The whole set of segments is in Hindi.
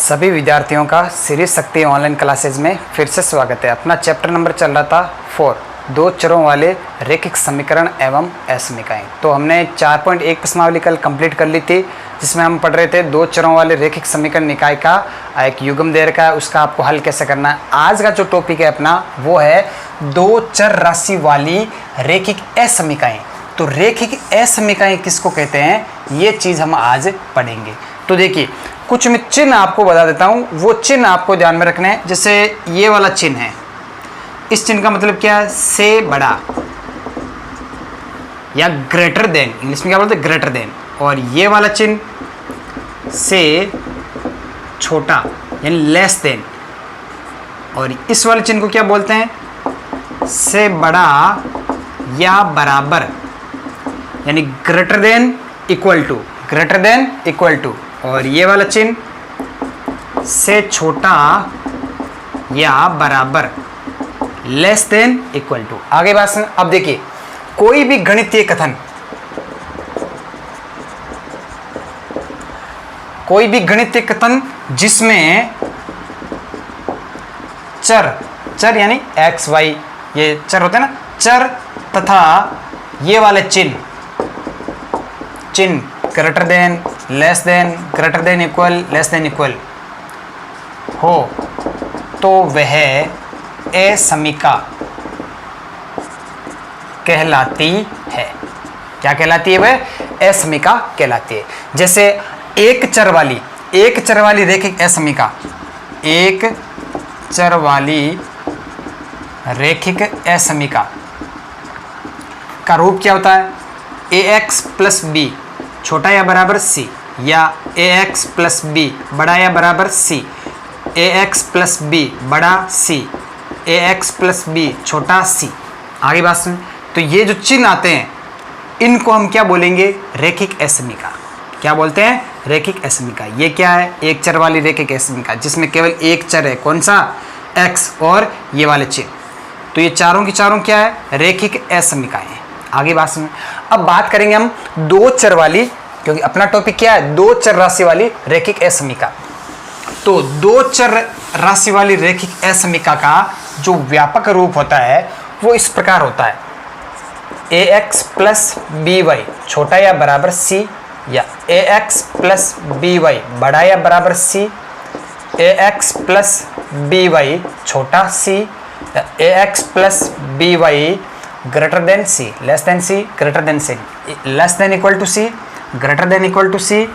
सभी विद्यार्थियों का श्री शक्ति ऑनलाइन क्लासेज में फिर से स्वागत है। अपना चैप्टर नंबर चल रहा था 4, दो चरों वाले रैखिक समीकरण एवं असमीकाएं। तो हमने 4.1 प्रश्नावली कल कंप्लीट कर ली थी, जिसमें हम पढ़ रहे थे दो चरों वाले रैखिक समीकरण निकाय का एक युग्म दे रखा है, उसका आपको हल कैसे करना है। आज का जो टॉपिक है अपना वो है दो चर राशि वाली रैखिक असमीकाएं। तो रैखिक असमीकाएं किसको कहते हैं, ये चीज़ हम आज पढ़ेंगे। तो देखिए, कुछ मैं चिन्ह आपको बता देता हूँ, वो चिन्ह आपको ध्यान में रखना है। जैसे ये वाला चिन्ह है, इस चिन्ह का मतलब क्या है, से बड़ा या ग्रेटर देन, इंग्लिश में क्या बोलते हैं, ग्रेटर देन। और ये वाला चिन्ह से छोटा यानी लेस देन। और इस वाले चिन्ह को क्या बोलते हैं, से बड़ा या बराबर यानी greater than equal to, greater than equal to. और ये वाला चिन्ह से छोटा या बराबर, लेस देन इक्वल टू। आगे बात सुन। अब देखिए, कोई भी गणितीय कथन, कोई भी गणितीय कथन जिसमें चर यानी एक्स वाई, ये चर होते हैं ना, चर तथा ये वाले चिन्ह greater than, less then, greater than equal, less than equal हो, तो वह असमीका कहलाती है। क्या कहलाती है, वह असमीका कहलाती है। जैसे एक चर वाली रैखिक असमीका, एक चर वाली रैखिक असमीका का रूप क्या होता है, ax प्लस बी छोटा या बराबर c, या ax प्लस बी बड़ा या बराबर c, ax प्लस बी बड़ा c, ax प्लस बी छोटा c। आगे बात सुन। तो ये जो चिन्ह आते हैं इनको हम क्या बोलेंगे, रैखिक असमीका। क्या बोलते हैं, रैखिक असमीका। ये क्या है, एक चर वाली रैखिक असमीका जिसमें केवल एक चर है, कौन सा, x, और ये वाले चिन्ह। तो ये चारों की चारों क्या है, रैखिक असमीकाएं। आगे बात सुन। अब बात करेंगे हम दो चर वाली, क्योंकि अपना टॉपिक क्या है, दो चर राशि वाली रैखिक असमीका। तो दो चर राशि वाली रैखिक असमीका का जो व्यापक रूप होता है वो इस प्रकार होता है, ax प्लस बी वाई छोटा या बराबर c, या ax प्लस बी वाई बड़ा या बराबर c, ax plus B Y छोटा c, ax plus B Y greater than c, less than c, greater than c, less than equal to c, greater than equal to c,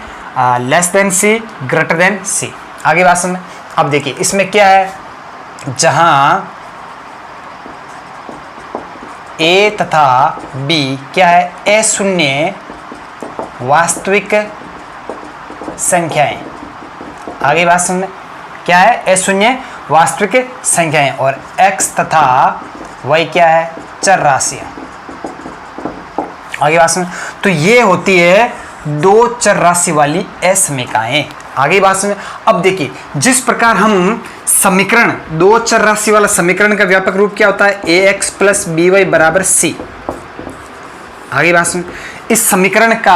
less than c, greater than c। आगे बात सुन। अब देखिए, इसमें क्या है, जहां a तथा b क्या है, अशून्य वास्तविक संख्याएं। आगे बात सुन, क्या है, अशून्य वास्तविक संख्याएं। और x तथा y क्या है, चर राशियां। आगे बात सुन। तो ये होती है दो चर राशि वाली असमीकाएं। आगे बात सुन। अब देखिए, जिस प्रकार हम समीकरण, दो चर राशि वाला समीकरण का व्यापक रूप क्या होता है, ax प्लस बी वाई बराबर c। आगे बात सुन। इस समीकरण का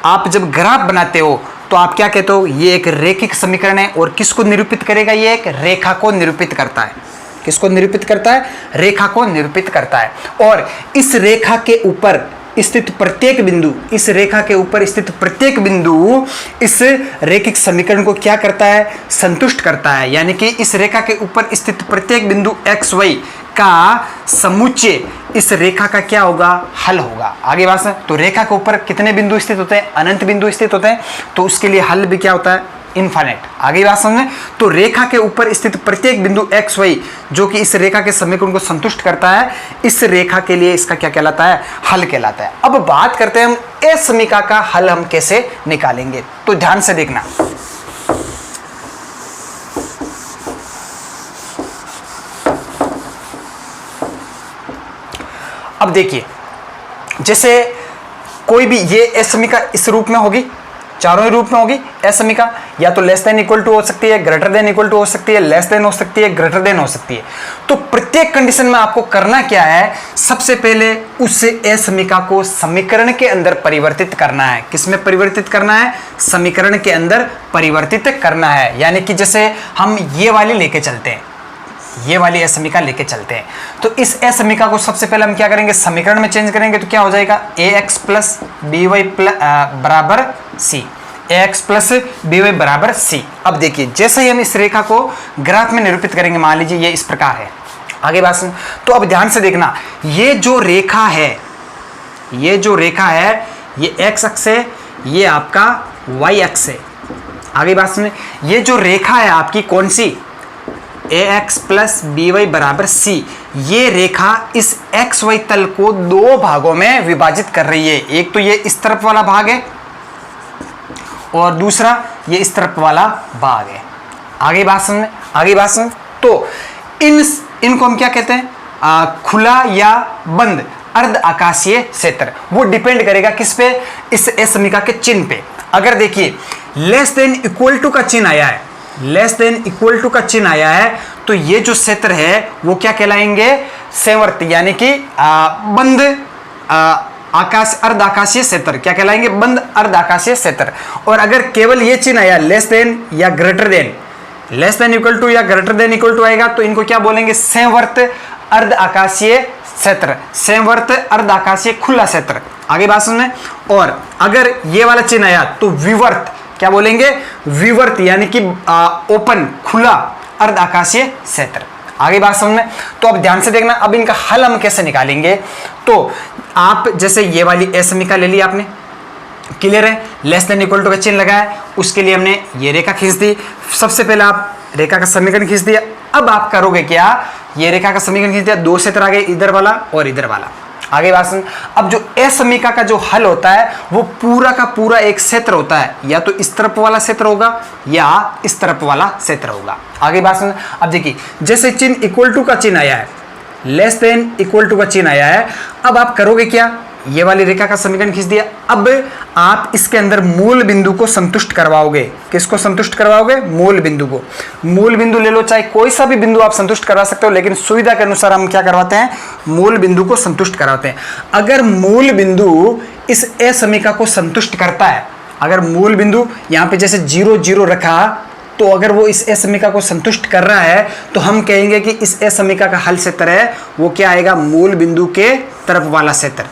आप जब ग्राफ बनाते हो तो आप क्या कहते हो, ये एक रैखिक समीकरण है। और किसको निरूपित करेगा, ये एक रेखा को निरूपित करता है। किसको निरूपित करता है, रेखा को निरूपित करता है। और इस रेखा के ऊपर स्थित प्रत्येक बिंदु, इस रेखा के ऊपर स्थित प्रत्येक बिंदु इस रैखिक समीकरण को क्या करता है, संतुष्ट करता है। यानी कि इस रेखा के ऊपर स्थित प्रत्येक बिंदु x y का समुच्चय इस रेखा का क्या होगा, हल होगा। आगे बात है। तो रेखा के ऊपर कितने बिंदु स्थित होते हैं, अनंत बिंदु स्थित होते हैं। तो उसके लिए हल भी क्या होता है, इनफाइनाइट। आगे बात समझें। तो रेखा के ऊपर स्थित प्रत्येक बिंदु x y जो कि इस रेखा के समीकरण को संतुष्ट करता है, इस रेखा के लिए इसका क्या कहलाता है, हल कहलाता है। अब बात करते हैं हम असमीका का हल हम कैसे निकालेंगे। तो ध्यान से देखना। अब देखिए, जैसे कोई भी ये असमीका इस रूप में होगी, चारों ही रूप में होगी ए समीका, या तो लेस देन इक्वल टू हो सकती है, ग्रेटर देन इक्वल टू हो सकती है, लेस देन हो सकती है, ग्रेटर देन हो सकती है। तो प्रत्येक कंडीशन में आपको करना क्या है, सबसे पहले उस ए समीका को समीकरण के अंदर परिवर्तित करना है। किसमें परिवर्तित करना है, समीकरण के अंदर परिवर्तित करना है। यानी कि जैसे हम ये वाली लेके चलते हैं, ये वाली ए समीका लेके चलते हैं, तो इस ए समीका को सबसे पहले हम क्या करेंगे, समीकरण में चेंज करेंगे। तो क्या हो जाएगा, ax प्लस बी वाई बराबर सी, ax प्लस बी वाई बराबर सी। अब देखिए जैसे ही हम इस रेखा को ग्राफ में निरूपित करेंगे, मान लीजिए ये इस प्रकार है, आगे बात सुन। तो अब ध्यान से देखना, ये जो रेखा है, ये जो रेखा है, ये x अक्ष है, ये आपका y अक्ष है। आगे बात सुन, ये जो रेखा है आपकी कौन सी, ax प्लस बी वाई बराबर सी, ये रेखा इस एक्स वाई तल को दो भागों में विभाजित कर रही है। एक तो ये इस तरफ वाला भाग है और दूसरा ये इस तरफ वाला भाग है। आगे बात सुन, आगे बात सुन। तो इनको हम क्या कहते हैं, खुला या बंद अर्ध आकाशीय क्षेत्र। वो डिपेंड करेगा किस पे, इस ए समीका के चिन्ह पे। अगर देखिए लेस देन इक्वल टू का चिन्ह आया है, लेस देन इक्वल टू का चिन्ह आया है, तो ये जो क्षेत्र है वो क्या कहलाएंगे, संवर्त, यानी कि बंद आकाश अर्ध आकाशीय क्षेत्र। क्या कहलाएंगे, बंद अर्ध आकाशीय क्षेत्र। और अगर केवल ये चिन्ह आया लेस देन या greater than, less than equal to या ग्रेटर देन इक्वल टू आएगा, तो इनको क्या बोलेंगे, संवर्त अर्ध आकाशीय क्षेत्र, संवर्त अर्ध आकाशीय खुला क्षेत्र। आगे बात सुनने। और अगर ये वाला चिन्ह आया तो विवर्त, क्या बोलेंगे, विवर्त, यानी कि ओपन खुला अर्ध आकाशीय क्षेत्र। आगे बात समझ में। तो अब ध्यान से देखना, अब इनका हल हम कैसे निकालेंगे। तो आप जैसे ये वाली ए समीका ले ली आपने, क्लियर है, लेस देन इक्वल टू का चिन्ह लगाया, उसके लिए हमने ये रेखा खींच दी। सबसे पहले आप रेखा का समीकरण खींच दिया। अब आप करोगे क्या, ये रेखा का समीकरण खींच दिया, दो क्षेत्र आ गए, इधर वाला और इधर वाला। आगे बात सुन। अब जो ए समीका का जो हल होता है वो पूरा का पूरा एक क्षेत्र होता है, या तो इस तरफ वाला क्षेत्र होगा या इस तरफ वाला क्षेत्र होगा। आगे बात सुन। अब देखिए जैसे चिन्ह इक्वल टू का चिन्ह आया है, लेस देन इक्वल टू का चिन्ह आया है, अब आप करोगे क्या, ये वाली रेखा का समीकरण खींच दिया। अब आप इसके अंदर मूल बिंदु को संतुष्ट करवाओगे। किसको संतुष्ट करवाओगे, मूल बिंदु को। मूल बिंदु ले लो, चाहे कोई सा भी बिंदु आप संतुष्ट करवा सकते हो, लेकिन सुविधा के अनुसार हम क्या करवाते हैं, मूल बिंदु को संतुष्ट कराते हैं। अगर मूल बिंदु इस ए समीका को संतुष्ट करता है, अगर मूल बिंदु यहाँ पे जैसे 0 0 रखा, तो अगर वो इस ए समीका को संतुष्ट कर रहा है तो हम कहेंगे कि इस ए समीका का हल क्षेत्र है वो क्या आएगा, मूल बिंदु के तरफ वाला क्षेत्र,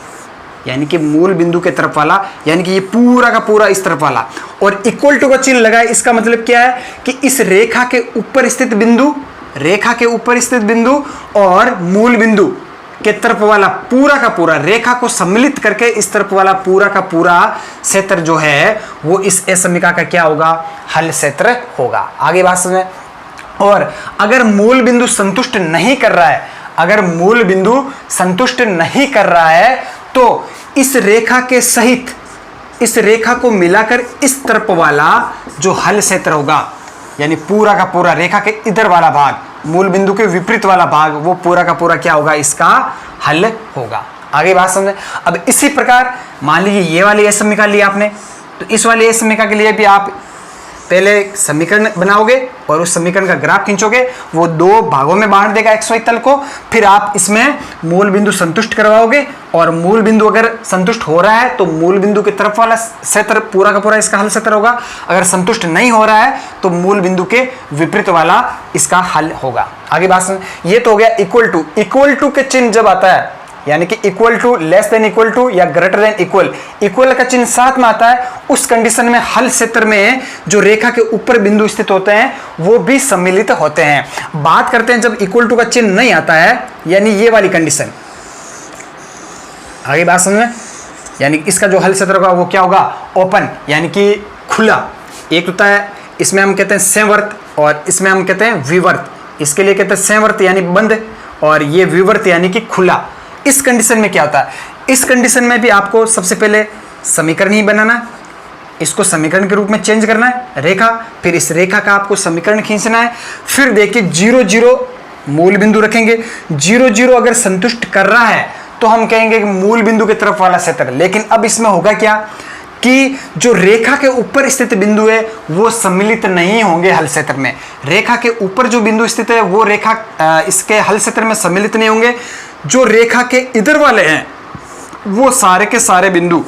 यानी कि मूल बिंदु के तरफ वाला, यानी कि ये पूरा का पूरा इस तरफ वाला। और इक्वल टू का चिन्ह लगाए, इसका मतलब क्या है कि इस रेखा के ऊपर स्थित बिंदु, रेखा के ऊपर स्थित बिंदु और मूल बिंदु के तरफ वाला पूरा का पूरा, रेखा को सम्मिलित करके इस तरफ वाला पूरा का पूरा क्षेत्र जो है वो इस ए समीका का क्या होगा, हल क्षेत्र होगा। आगे बात सुने। और अगर मूल बिंदु संतुष्ट नहीं कर रहा है, अगर मूल बिंदु संतुष्ट नहीं कर रहा है, तो इस रेखा के सहित इस रेखा को मिलाकर इस तरफ वाला जो हल क्षेत्र होगा, यानी पूरा का पूरा रेखा के इधर वाला भाग, मूल बिंदु के विपरीत वाला भाग, वो पूरा का पूरा क्या होगा, इसका हल होगा। आगे बात समझे। अब इसी प्रकार मान लीजिए ये वाली ए समीकरण लिया आपने, तो इस वाली ए समीकरण के लिए भी आप पहले समीकरण बनाओगे और उस समीकरण का ग्राफ खींचोगे, वो दो भागों में बांट देगा एक्स वाई तल को। फिर आप इसमें मूल बिंदु संतुष्ट करवाओगे, और मूल बिंदु अगर संतुष्ट हो रहा है तो मूल बिंदु की तरफ वाला क्षेत्र पूरा का पूरा इसका हल क्षेत्र होगा। अगर संतुष्ट नहीं हो रहा है तो मूल बिंदु के विपरीत वाला इसका हल होगा। आगे बात सुन। ये तो हो गया इक्वल टू। इक्वल टू के चिन्ह जब आता है, यानी कि equal to, less than equal to या ग्रेटर देन इक्वल, इक्वल का चिन्ह साथ में आता है, उस कंडीशन में हल क्षेत्र में जो रेखा के ऊपर बिंदु स्थित होते हैं वो भी सम्मिलित होते हैं। बात करते हैं जब इक्वल टू का चिन्ह नहीं आता है, यानी ये वाली कंडीशन। आगे बात समझ में। यानी इसका जो हल क्षेत्र होगा वो क्या होगा, ओपन, यानी कि खुला। एक होता है इसमें हम कहते हैं संवर्त और इसमें हम कहते हैं विवर्त। इसके लिए कहते हैं संवर्त यानी बंद, और ये विवर्त यानी कि खुला। इस कंडीशन में क्या होता है, इस कंडीशन में भी आपको सबसे पहले समीकरण ही बनाना है, इसको समीकरण के रूप में चेंज करना है रेखा, फिर इस रेखा का आपको समीकरण खींचना है। फिर देखिए 0 0 मूल बिंदु रखेंगे, 0 0 अगर संतुष्ट कर रहा है तो हम कहेंगे कि मूल बिंदु की तरफ वाला क्षेत्र। लेकिन अब इसमें होगा क्या, कि जो रेखा के ऊपर स्थित बिंदु है वो सम्मिलित नहीं होंगे हल क्षेत्र में। रेखा के ऊपर जो बिंदु स्थित है वो रेखा इसके हल क्षेत्र में सम्मिलित नहीं होंगे। जो रेखा के इधर वाले हैं वो सारे के सारे बिंदु,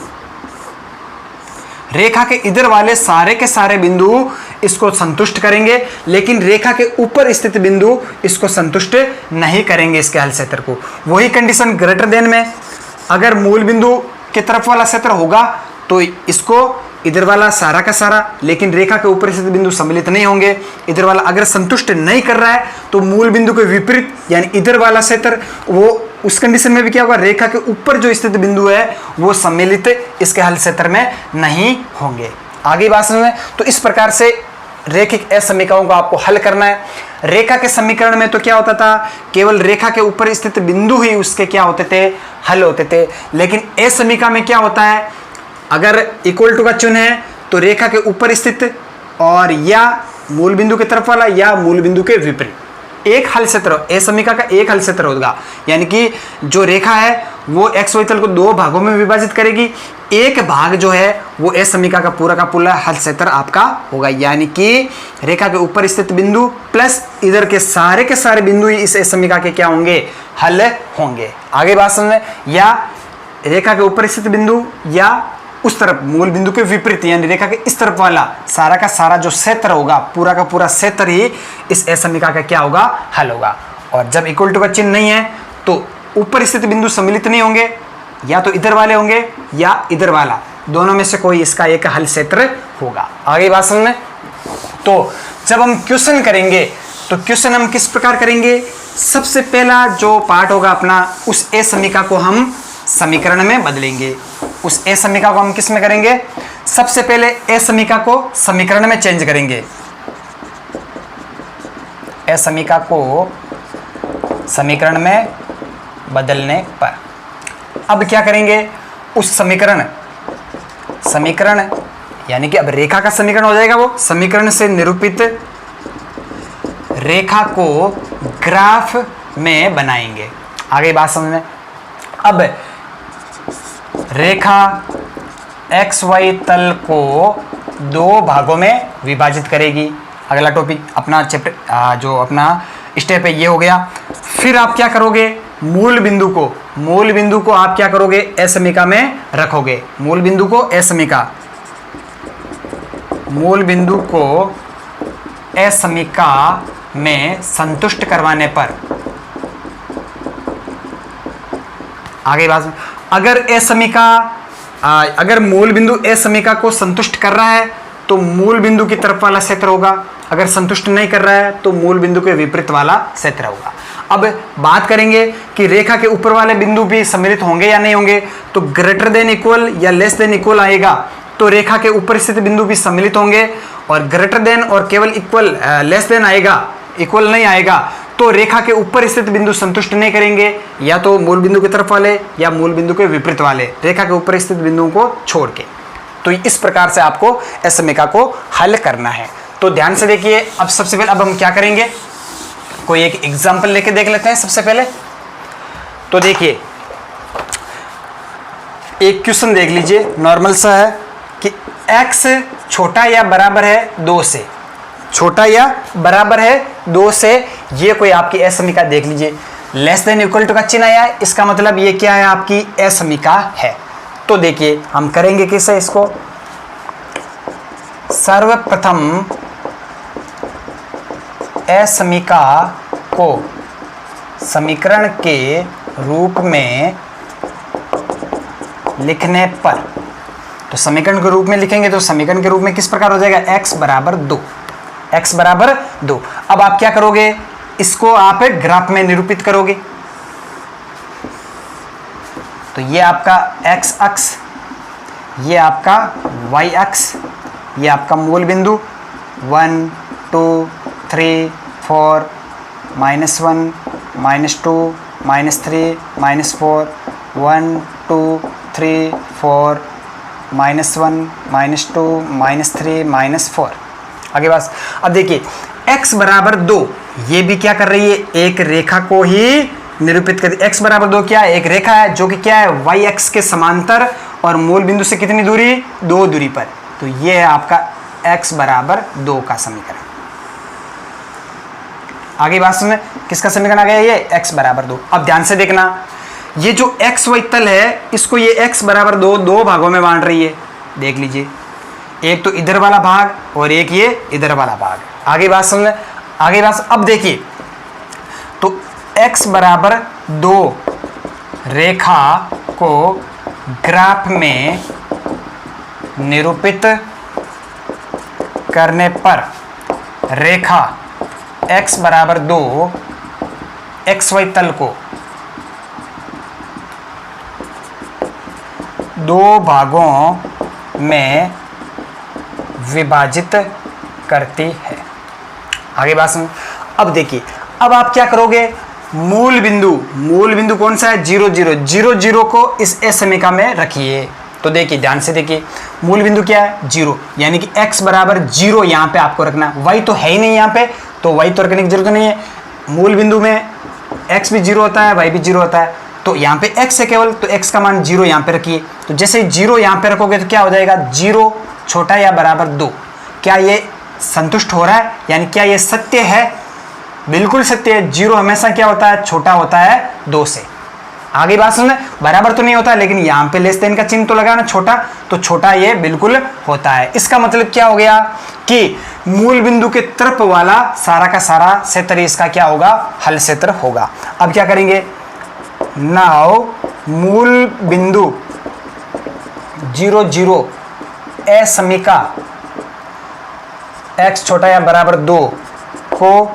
रेखा के इधर वाले सारे के सारे बिंदु इसको संतुष्ट करेंगे, लेकिन रेखा के ऊपर स्थित बिंदु इसको संतुष्ट नहीं करेंगे इसके हल क्षेत्र को। वही कंडीशन ग्रेटर देन में, अगर मूल बिंदु की तरफ वाला क्षेत्र होगा तो इसको इधर वाला सारा का सारा, लेकिन रेखा के ऊपर स्थित बिंदु सम्मिलित नहीं होंगे। इधर वाला अगर संतुष्ट नहीं कर रहा है तो मूल बिंदु के विपरीत यानी इधर वाला क्षेत्र, वो उस कंडीशन में भी क्या होगा, रेखा के ऊपर जो स्थित बिंदु है वो सम्मिलित इसके हल क्षेत्र में नहीं होंगे। आगे बात समझ में। तो इस प्रकार से रैखिक असमीकरणों को आपको हल करना है। रेखा के समीकरण में तो क्या होता था, केवल रेखा के ऊपर स्थित बिंदु ही उसके क्या होते थे, हल होते थे। लेकिन असमीका में क्या होता है, अगर इक्वल टू का चिन्ह है तो रेखा के ऊपर स्थित और या मूल बिंदु की तरफ वाला या मूल बिंदु के विपरीत एक हल क्षेत्र, असमीका का एक हल क्षेत्र होगा। यानी कि जो रेखा है वो एक्स वाई तल को दो भागों में विभाजित करेगी, एक भाग जो है वो असमीका का पूरा हल क्षेत्र आपका होगा। यानी कि रेखा के ऊपर स्थित बिंदु प्लस इधर के सारे बिंदु ही इस असमीका के क्या होंगे, हल होंगे। आगे बात समझ में। या रेखा के ऊपर स्थित बिंदु या उस तरफ मूल बिंदु के विपरीत यानी रेखा के इस तरफ वाला सारा का सारा जो क्षेत्र होगा, पूरा का पूरा क्षेत्र ही इस असमीका का क्या होगा, हल होगा। और जब इक्वल टू का चिन्ह नहीं है तो ऊपर स्थित बिंदु सम्मिलित नहीं होंगे, या तो इधर वाले होंगे या इधर वाला, दोनों में से कोई इसका एक हल क्षेत्र होगा। आगे बात समझ में। तो जब हम क्वेश्चन करेंगे तो क्वेश्चन हम किस प्रकार करेंगे, सबसे पहला जो पार्ट होगा अपना, उस असमीका को हम समीकरण में बदलेंगे। उस असमीका को हम किस में करेंगे, सबसे पहले असमीका को समीकरण में चेंज करेंगे। असमीका को समीकरण में बदलने पर अब क्या करेंगे, उस समीकरण यानी कि अब रेखा का समीकरण हो जाएगा, वो समीकरण से निरूपित रेखा को ग्राफ में बनाएंगे। आगे बात समझ में। अब रेखा एक्स वाई तल को दो भागों में विभाजित करेगी। अगला टॉपिक अपना चैप्टर जो अपना स्टेप है ये हो गया। फिर आप क्या करोगे, मूल बिंदु को आप क्या करोगे, असमीका में रखोगे। मूल बिंदु को असमीका में संतुष्ट करवाने पर, आगे बात, अगर मूल बिंदु असमीका को संतुष्ट कर रहा है तो मूल बिंदु की तरफ वाला क्षेत्र होगा, अगर संतुष्ट नहीं कर रहा है तो मूल बिंदु के विपरीत वाला क्षेत्र होगा। अब बात करेंगे कि रेखा के ऊपर वाले बिंदु भी सम्मिलित होंगे या नहीं होंगे, तो ग्रेटर देन इक्वल या लेस देन इक्वल आएगा तो रेखा के ऊपर स्थित बिंदु भी सम्मिलित होंगे, और ग्रेटर देन और केवल इक्वल लेस देन आएगा, इक्वल नहीं आएगा तो रेखा के ऊपर स्थित बिंदु संतुष्ट नहीं करेंगे, या तो मूल बिंदु की तरफ वाले या मूल बिंदु के विपरीत वाले, रेखा के ऊपर स्थित बिंदुओं को छोड़ के। तो इस प्रकार से आपको असमीका को हल करना है। तो ध्यान से देखिए। अब सबसे पहले अब हम क्या करेंगे, कोई एक एग्जाम्पल लेके देख लेते हैं सबसे पहले। तो देखिए एक क्वेश्चन देख लीजिए, नॉर्मल सा है कि x छोटा या बराबर है 2 से, छोटा या बराबर है 2 से, ये कोई आपकी असमीका देख लीजिए। लेस देन इक्वल टू का चिन्ह आया, इसका मतलब ये क्या है, आपकी असमीका है। तो देखिए हम करेंगे कैसे इसको, सर्वप्रथम असमीका को समीकरण के रूप में लिखने पर, तो समीकरण के रूप में लिखेंगे तो समीकरण के रूप में किस प्रकार हो जाएगा, x बराबर 2, x बराबर 2। अब आप क्या करोगे, इसको आप ग्राफ में निरूपित करोगे। तो ये आपका x अक्ष, ये आपका y अक्ष, ये आपका मूल बिंदु 1 2 3 4 -1 -2 -3 -4 1 2 3 4 -1 -2 -3 -4। आगे बस अब देखिए x बराबर 2, ये भी क्या कर रही है, एक रेखा को ही निरूपित करती है। x बराबर 2 क्या है, एक रेखा है जो कि क्या है, y अक्ष के समांतर और मूल बिंदु से कितनी दूरी, 2 दूरी पर। तो ये है आपका x बराबर 2 का समीकरण। आगे बात सुने, किसका समीकरण आ गया, ये x बराबर 2। अब ध्यान से देखना, ये जो x y तल है इसको ये x बराबर 2 दो भागों में बांट रही है। देख लीजिए, एक तो इधर वाला भाग और एक ये इधर वाला भाग। आगे बात सुन ले, आगे बात। अब देखिए, तो x बराबर 2 रेखा को ग्राफ में निरूपित करने पर रेखा x बराबर 2 xy तल को दो भागों में विभाजित करती है। आगे बात सुन। अब देखिए, अब आप क्या करोगे, मूल बिंदु कौन सा है, 0 0 0 0 को इस एस समीकरण में रखिए। तो देखिए, ध्यान से देखिए, मूल बिंदु क्या है, 0, यानी कि x बराबर 0 यहाँ पे आपको रखना। y तो है ही नहीं यहाँ पे, तो y तो रखने की जरूरत नहीं है। मूल बिंदु में x भी 0 होता है, y भी 0 होता है, तो यहाँ पे x है केवल, तो x का मान 0 यहाँ पे रखिए। तो जैसे 0 यहाँ पे रखोगे तो क्या हो जाएगा, 0 छोटा या बराबर 2। क्या ये संतुष्ट हो रहा है, यानी क्या ये सत्य है, बिल्कुल सत्य है। 0 हमेशा क्या होता है, छोटा होता है 2 से। आगे बात सुनना, बराबर तो नहीं होता, लेकिन यहाँ पे लेस देन का चिन्ह तो लगा ना, छोटा, तो छोटा ये बिल्कुल होता है। इसका मतलब क्या हो गया कि मूल बिंदु के तरफ वाला सारा का सारा क्षेत्र इसका क्या होगा, हल क्षेत्र होगा। अब क्या करेंगे, नाउ मूल बिंदु 0 0 असमीका x छोटा या बराबर 2 को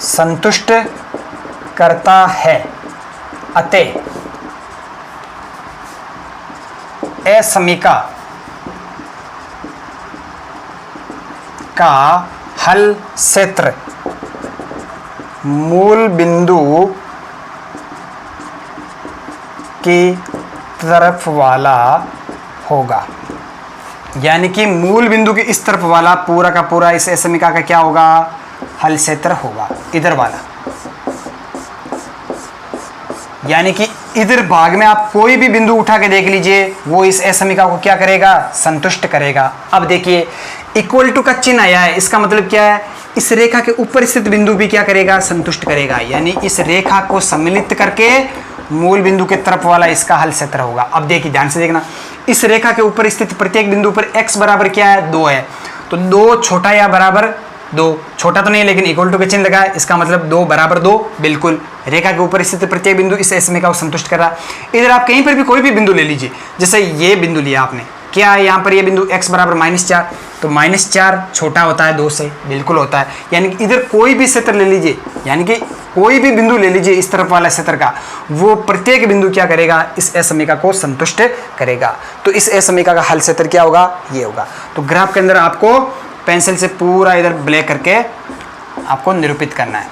संतुष्ट करता है, अतः असमीका का हल क्षेत्र मूल बिंदु की तरफ वाला होगा। यानी कि मूल बिंदु के इस तरफ वाला पूरा का पूरा इस समीकरण का क्या होगा, हल क्षेत्र होगा, इधर वाला। यानी कि इधर भाग में आप कोई भी बिंदु उठा के देख लीजिए, वो इस समीकरण को क्या करेगा, संतुष्ट करेगा। अब देखिए, इक्वल टू का चिन्ह आया है, इसका मतलब क्या है, इस रेखा के ऊपर स्थित बिंदु भी क्या करेगा, संतुष्ट करेगा। यानी इस रेखा को सम्मिलित करके मूल बिंदु के तरफ वाला इसका हल क्षेत्र होगा। अब देखिए, ध्यान से देखना, इस रेखा के ऊपर स्थित प्रत्येक बिंदु पर x बराबर क्या है, 2 है। तो 2 छोटा या बराबर 2, छोटा तो नहीं लेकिन इक्वल टू के चिन्ह लगा है, इसका मतलब 2 बराबर 2, बिल्कुल रेखा के ऊपर स्थित प्रत्येक बिंदु इस समीकरण को संतुष्ट कर रहा है। इधर आप कहीं पर भी कोई भी बिंदु ले लीजिए, जैसे ये बिंदु लिया आपने, क्या है यहाँ पर ये बिंदु x बराबर -4, तो -4 छोटा होता है 2 से, बिल्कुल होता है। यानी कि इधर कोई भी क्षेत्र ले लीजिए, यानी कि कोई भी बिंदु ले लीजिए इस तरफ वाला क्षेत्र का, वो प्रत्येक बिंदु क्या करेगा, इस समीकरण को संतुष्ट करेगा। तो इस समीकरण का हल क्षेत्र क्या होगा, ये होगा। तो ग्राफ के अंदर आपको पेंसिल से पूरा इधर ब्लैक करके आपको निरूपित करना है,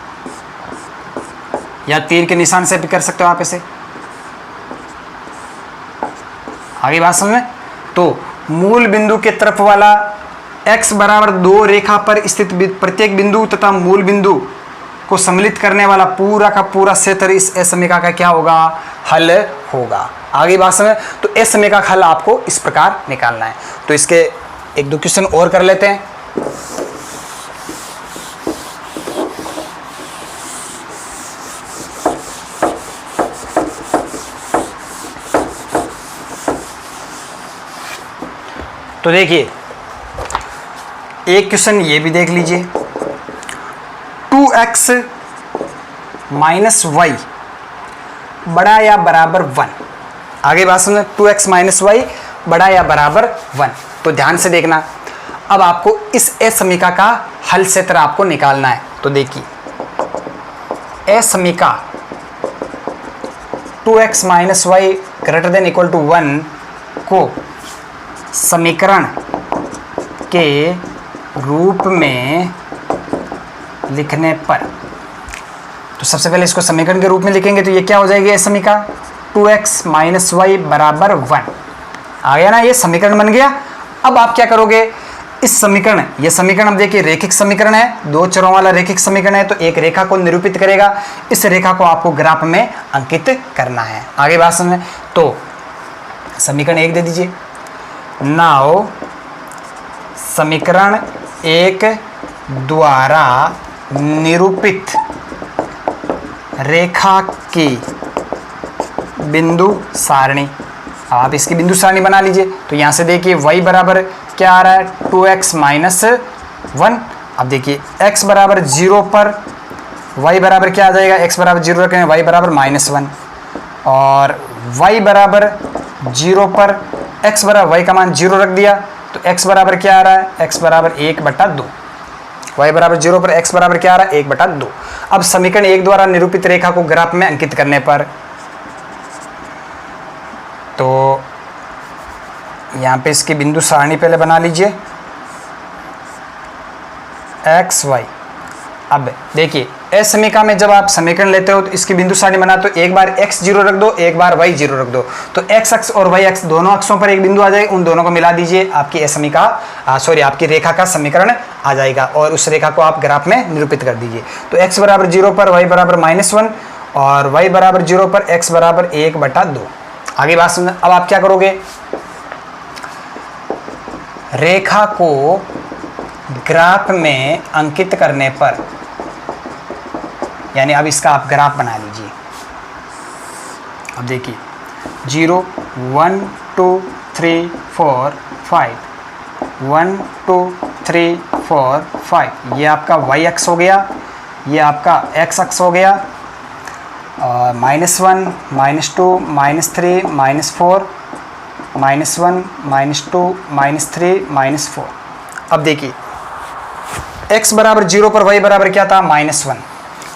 या तीर के निशान से भी कर सकते हो आप इसे। आगे बात समझ में, तो मूल बिंदु के तरफ वाला x बराबर 2 रेखा पर स्थित प्रत्येक बिंदु तथा मूल बिंदु को सम्मिलित करने वाला पूरा का पूरा क्षेत्र इस समीकरण का क्या होगा, हल होगा। आगे बात समझ, तो इस समीकरण का हल आपको इस प्रकार निकालना है। तो इसके एक दो क्वेश्चन और कर लेते हैं। तो देखिए, एक क्वेश्चन ये भी देख लीजिए, 2x - y बड़ा या बराबर 1। आगे बात सुनो, 2x - y बड़ा या बराबर 1। तो ध्यान से देखना, अब आपको इस समीकरण का हल क्षेत्र आपको निकालना है। तो देखिए, समीकरण 2x - y > 1 को समीकरण के रूप में लिखने पर, तो सबसे पहले इसको समीकरण के रूप में लिखेंगे तो ये क्या हो जाएगी, समीकरण 2x - y = 1। आ गया ना, ये समीकरण बन गया। अब आप क्या करोगे, इस समीकरण, ये समीकरण अब देखिए रेखिक समीकरण है, दो चरों वाला रेखिक समीकरण है, तो एक रेखा को निरूपित करेगा, इस रेखा को आपको ग्राफ में अंकित करना है। आगे बात समझें, तो समीकरण 1 दे दीजिए। नाउ समीकरण 1 द्वारा निरूपित रेखा की बिंदु सारणी। आप इसकी बिंदु सारणी बना लीजिए। तो यहाँ से देखिए y बराबर क्या आ रहा है, 2x माइनस 1। अब देखिए x बराबर 0 पर y बराबर क्या आ जाएगा, x बराबर 0 रखें, y बराबर -1, और y बराबर 0 पर x बराबर y का मान 0 रख दिया, तो x बराबर क्या आ रहा है, x बराबर 1/2। y बराबर 0 पर x बराबर क्या आ रहा है, 1/2। अब समीकरण 1 द्वारा निरूपित रेखा को ग्राफ में अंकित करने पर, तो यहाँ पे इसकी बिंदु सारणी पहले बना लीजिए, x y। अब देखिए इस समीकरण में जब आप समीकरण लेते हो तो इसकी बिंदु सारणी बना, तो एक बार x 0 रख दो, एक बार y 0 रख दो, तो x अक्ष और y अक्ष दोनों अक्षों पर एक बिंदु आ जाएगा, उन दोनों को मिला दीजिए, आपकी आपकी रेखा का समीकरण आ जाएगा, और उस रेखा को आप ग्राफ में निरूपित कर दीजिए। तो x बराबर 0 पर y बराबर -1 और y बराबर 0 पर x बराबर 1/2। आगे बात समझ। अब आप क्या करोगे, रेखा को ग्राफ में अंकित करने पर, यानी अब इसका आप ग्राफ बना लीजिए। अब देखिए 0 1 2 3 4 5, 1 2 3 4 5, ये आपका y अक्ष हो गया, ये आपका x अक्ष हो गया, और -1 -2 -3 -4 -1 -2 -3 -4। अब देखिए x बराबर 0 पर y बराबर क्या था, -1।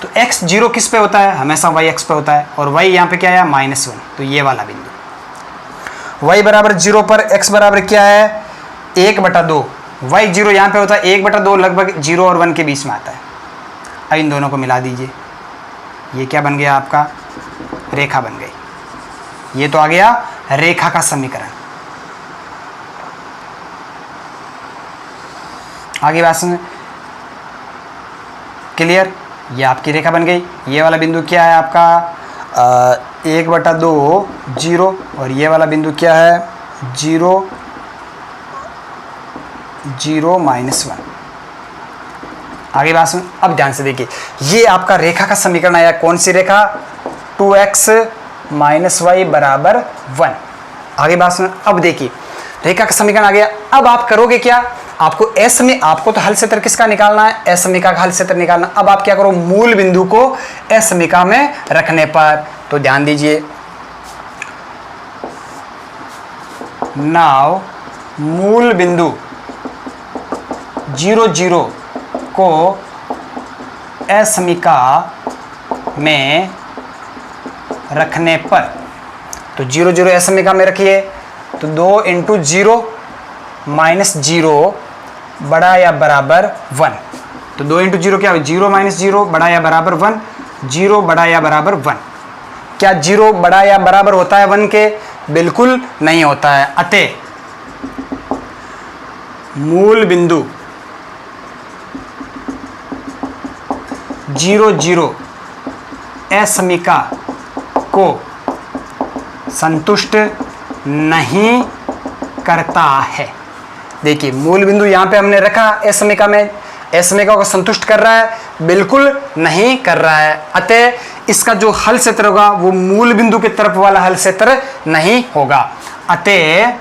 तो x 0 किस पे होता है, हमेशा y अक्ष पे होता है, और y यहाँ पे क्या है, -1। तो ये वाला बिंदु y बराबर 0 पर x बराबर क्या है, 1/2। y 0 यहाँ पे होता है, 1/2 लगभग 0 और 1 के बीच में आता है। अब इन दोनों को मिला दीजिए, ये क्या बन गया, आपका रेखा बन गई। ये तो आ गया रेखा का समीकरण। आगे बात सुन, क्लियर, ये आपकी रेखा बन गई। ये वाला बिंदु क्या है आपका, 1/2 0, और ये वाला बिंदु क्या है, 0 0 -1। आगे बात सुन, अब ध्यान से देखिए, ये आपका रेखा का समीकरण आया। कौन सी रेखा, 2x - y बराबर 1। आगे बात सुन, अब देखिए रेखा का समीकरण आ गया। अब आप करोगे क्या, आपको एस में, आपको तो हल क्षेत्र किसका निकालना है, एस समीकरण का हल क्षेत्र निकालना। अब आप क्या करो, मूल बिंदु को एस समीकरण में रखने पर, तो ध्यान दीजिए, नाउ मूल बिंदु 0 0 को एस समीकरण में रखने पर, तो 0 0 एस समीकरण में रखिए, तो 2 × 0 -0 बड़ा या बराबर 1। तो 2 × 0 क्या है, 0 -0 बड़ा या बराबर 1, 0 बड़ा या बराबर 1। क्या 0 बड़ा या बराबर होता है 1 के, बिल्कुल नहीं होता है। अतः मूल बिंदु 0 0 एस समीकरण को संतुष्ट नहीं करता है। देखिए मूल बिंदु यहाँ पे हमने रखा एस समीकरण में, एस समीकरण को संतुष्ट कर रहा है, बिल्कुल नहीं कर रहा है। अतः इसका जो हल क्षेत्र होगा वो मूल बिंदु की तरफ वाला हल क्षेत्र नहीं होगा। अतः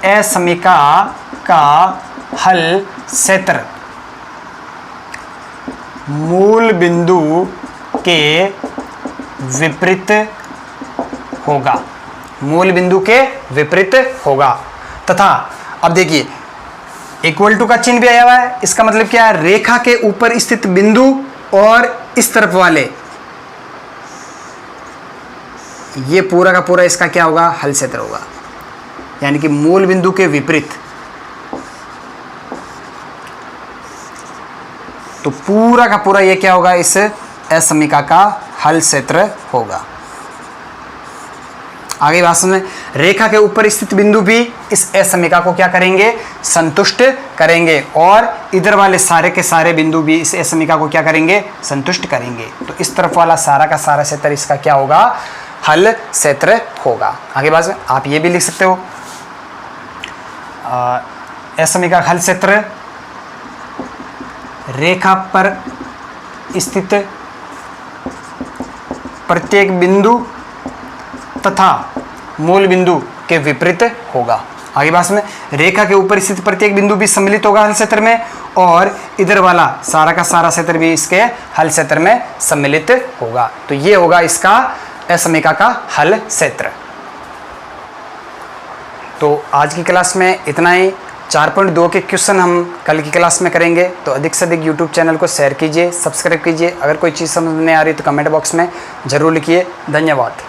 एस समीकरण का हल क्षेत्र मूल बिंदु के विपरीत होगा, मूल बिंदु के विपरीत होगा। तथा अब देखिए इक्वल टू का चिन्ह भी आया हुआ है, इसका मतलब क्या है, रेखा के ऊपर स्थित बिंदु और इस तरफ वाले, ये पूरा का पूरा इसका क्या होगा, हल क्षेत्र होगा, यानी कि मूल बिंदु के विपरीत। तो पूरा का पूरा ये क्या होगा, इस एस समीकरण का हल क्षेत्र होगा। आगे बात समझ में, रेखा के ऊपर स्थित बिंदु भी इस असमीका को क्या करेंगे, संतुष्ट करेंगे, और इधर वाले सारे के सारे बिंदु भी इस असमीका को क्या करेंगे, संतुष्ट करेंगे। तो इस तरफ वाला सारा का सारा क्षेत्र इसका क्या होगा, हल क्षेत्र होगा। आगे बात में आप ये भी लिख सकते हो, असमीका हल क्षेत्र रेखा पर स्थित प्रत्येक बिंदु तथा मूल बिंदु के विपरीत होगा। आगे बात में, रेखा के ऊपर स्थित प्रत्येक बिंदु भी सम्मिलित होगा हल क्षेत्र में, और इधर वाला सारा का सारा क्षेत्र भी इसके हल क्षेत्र में सम्मिलित होगा। तो ये होगा इसका असमीका का हल क्षेत्र। तो आज की क्लास में इतना ही। 4.2 के क्वेश्चन हम कल की क्लास में करेंगे। तो अधिक से अधिक यूट्यूब चैनल को शेयर कीजिए, सब्सक्राइब कीजिए। अगर कोई चीज़ समझ में नहीं आ रही तो कमेंट बॉक्स में ज़रूर लिखिए। धन्यवाद।